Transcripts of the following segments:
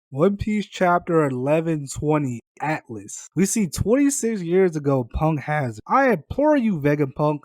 One Piece chapter 1120 Atlas. We see 26 years ago Punk Hazard. I implore you, Vegapunk,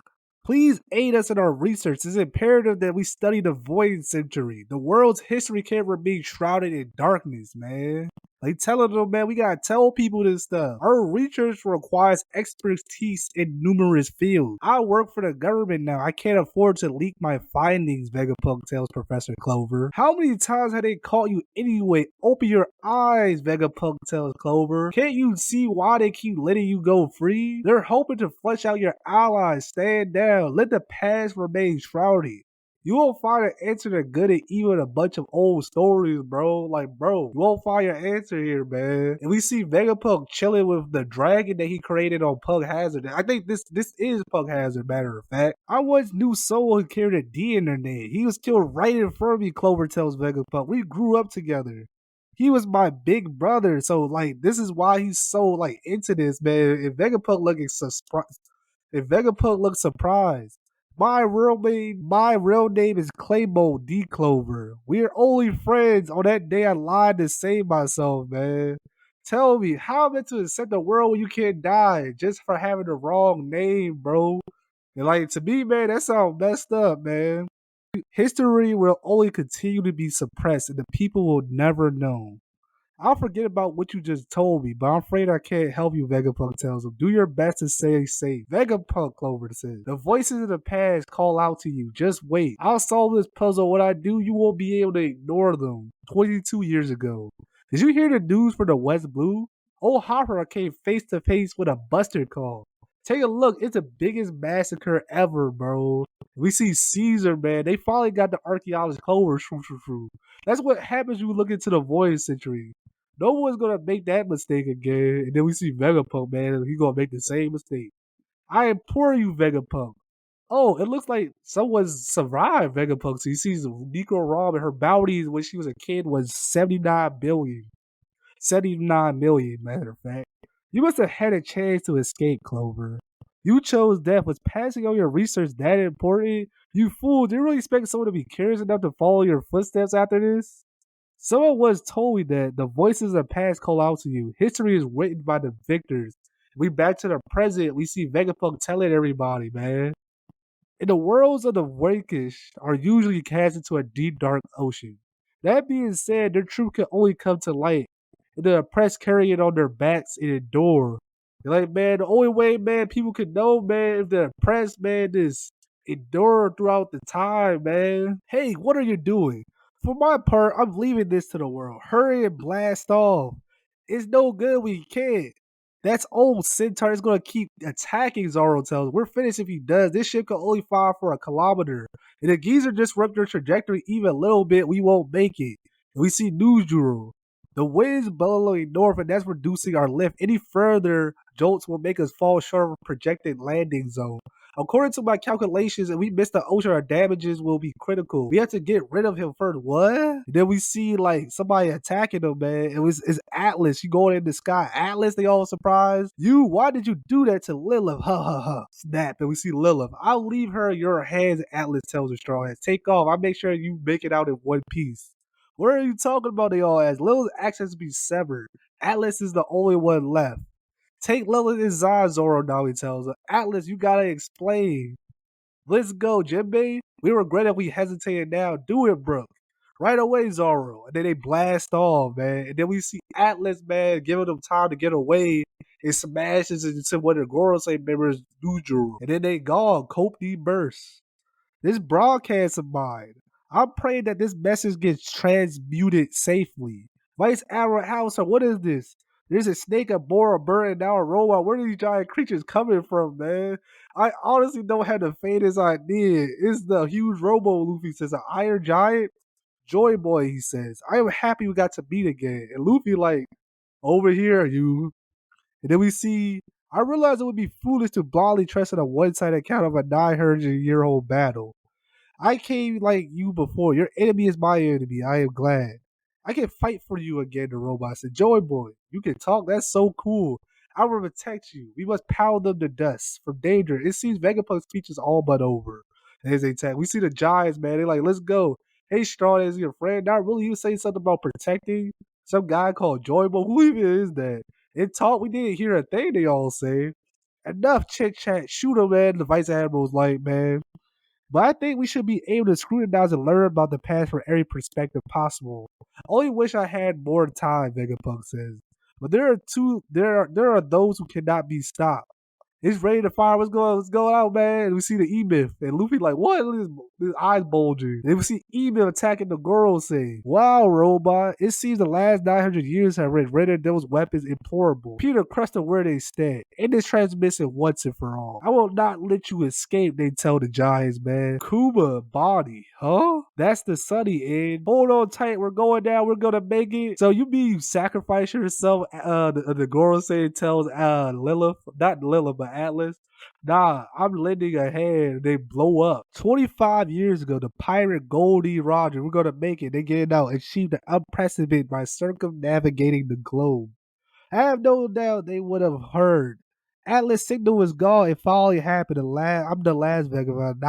please aid us in our research. It's imperative that we study the Void Century. The world's history can't remain shrouded in darkness, man. Like telling them, man, we gotta tell people this stuff. Our research requires expertise in numerous fields. I work for the government now. I can't afford to leak my findings, Vegapunk tells Professor Clover. How many times have they caught you anyway? Open your eyes, Vegapunk tells Clover. Can't you see why they keep letting you go free? They're hoping to flush out your allies. Stand down. Let the past remain shrouded. You won't find an answer to good and evil in a bunch of old stories, bro. Like, bro, you won't find your answer here, man. And we see Vegapunk chilling with the dragon that he created on Pug Hazard. I think this is Pug Hazard, matter of fact. I once knew someone who carried a D in their name. He was killed right in front of me, Clover tells Vegapunk. We grew up together. He was my big brother, so like this is why he's so like into this, man. If Vegapunk looks surprised. My real name is Claymore D. Clover. We're only friends. On that day, I lied to save myself, man. Tell me, how am I to accept a world where you can't die just for having the wrong name, bro? And like to me, man, that sounds messed up, man. History will only continue to be suppressed, and the people will never know. I'll forget about what you just told me, but I'm afraid I can't help you, Vegapunk tells him. Do your best to stay safe. Vegapunk, Clover says. The voices of the past call out to you. Just wait. I'll solve this puzzle. What I do, you won't be able to ignore them. 22 years ago. Did you hear the news for the West Blue? Old Hopper came face to face with a Buster Call. Take a look. It's the biggest massacre ever, bro. We see Caesar, man. They finally got the archaeologist Clover. That's what happens when you look into the Void Century. No one's gonna make that mistake again. And then we see Vegapunk, man. He's gonna make the same mistake. I implore you, Vegapunk. Oh, it looks like someone's survived Vegapunk. So you see Nico Rom and her bounty when she was a kid was 79 billion. 79 million, matter of fact. You must have had a chance to escape, Clover. You chose death. Was passing on your research that important? You fool. Do you really expect someone to be curious enough to follow your footsteps after this? Someone once told me that the voices of the past call out to you. History is written by the victors. We back to the present. We see Vegapunk telling everybody, man. And the worlds of the Wankish are usually cast into a deep, dark ocean. That being said, their truth can only come to light. And the oppressed carry it on their backs and endure. You're like, man, the only way, man, people can know, man, if the oppressed, man, is endure throughout the time, man. Hey, what are you doing? For my part, I'm leaving this to the world. Hurry and blast off. It's no good we can't. That's old Centaur is gonna keep attacking Zoro tells. We're finished if he does. This ship can only fire for a kilometer. And if Geezer disrupt their trajectory even a little bit, we won't make it. And we see News Juro. The wind's bellowing north, and that's reducing our lift. Any further jolts will make us fall short of a projected landing zone. According to my calculations, if we miss the ocean, our damages will be critical. We have to get rid of him first. What? And then we see like somebody attacking him, man. It's Atlas. You going in the sky. Atlas, they all surprised. You, why did you do that to Lilith? Ha ha ha. Snap. And we see Lilith. I'll leave her in your hands, Atlas tells her straw hats. Take off. I'll make sure you make it out in one piece. What are you talking about? They all ask. Lilith's access to be severed. Atlas is the only one left. Take Lilith inside, Zoro now, he tells her. Atlas, you gotta explain. Let's go, Jinbei. We regret if we hesitated now. Do it, Brooke. Right away, Zoro. And then they blast off, man. And then we see Atlas, man, giving them time to get away. It smashes into one of the Gorosei members, Nujuru. And then they gone. Cope D bursts. This broadcast of mine. I'm praying that this message gets transmuted safely. Vice Admiral Hauser, what is this? There's a snake, a boar, a bird, and now a robot. Where are these giant creatures coming from, man? I honestly don't have the faintest idea. It's the huge robo, Luffy says. An iron giant? Joy boy, he says. I am happy we got to meet again. And Luffy like, over here, you. And then we see, I realized it would be foolish to blindly trust in a one-sided account of a 900-year-old battle. I came like you before. Your enemy is my enemy. I am glad. I can fight for you again, the robot said. Joy boy, you can talk? That's so cool. I will protect you. We must pound them to dust from danger. It seems Vegapunk's speech is all but over. As they attack, we see the giants, man. They're like, let's go. Hey, Straw, is your friend? Not really. You saying something about protecting? Some guy called Joybo. Who even is that? In talk, we didn't hear a thing they all say. Enough chit chat. Shoot him, man. The vice admiral's like, man. But I think we should be able to scrutinize and learn about the past from every perspective possible. I only wish I had more time, Vegapunk says. But there are those who cannot be stopped. It's ready to fire. What's going on, man? And we see the E-Myth. And Luffy like, what? Look at his eyes bulging. Then we see E-Myth attacking the Goro saying, wow, robot. It seems the last 900 years have rendered those weapons implorable. Peter crushed them where they stand. End this transmission once and for all. I will not let you escape, they tell the giants, man. Kuma body, huh? That's the sunny end. Hold on tight. We're going down. We're going to make it. So you mean you sacrifice yourself? The Goro saying tells Lilith, not Lilith, but Atlas. Nah, I'm lending a hand. They blow up. 25 years ago, the pirate Goldie Roger, we're gonna make it. They get it out, achieve the unprecedented by circumnavigating the globe. I have no doubt they would have heard. Atlas signal was gone. It finally happened. I'm the last vagabond.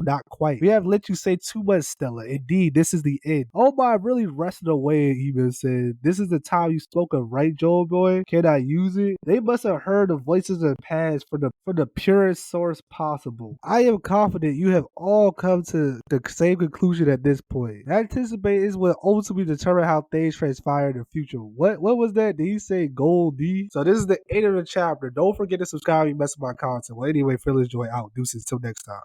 Not quite. We have let you say too much, Stella. Indeed, this is the end. Oh my, really rested away, even said. This is the time you spoke of, right, Joel boy? Can I use it? They must have heard the voices of the past from the purest source possible. I am confident you have all come to the same conclusion at this point. I anticipate this will ultimately determine how things transpire in the future. What was that? Did he say Gold D? So this is the end of the chapter. Don't forget to subscribe if you mess with my content. Well, anyway, Fearless Joy out. Deuces till next time.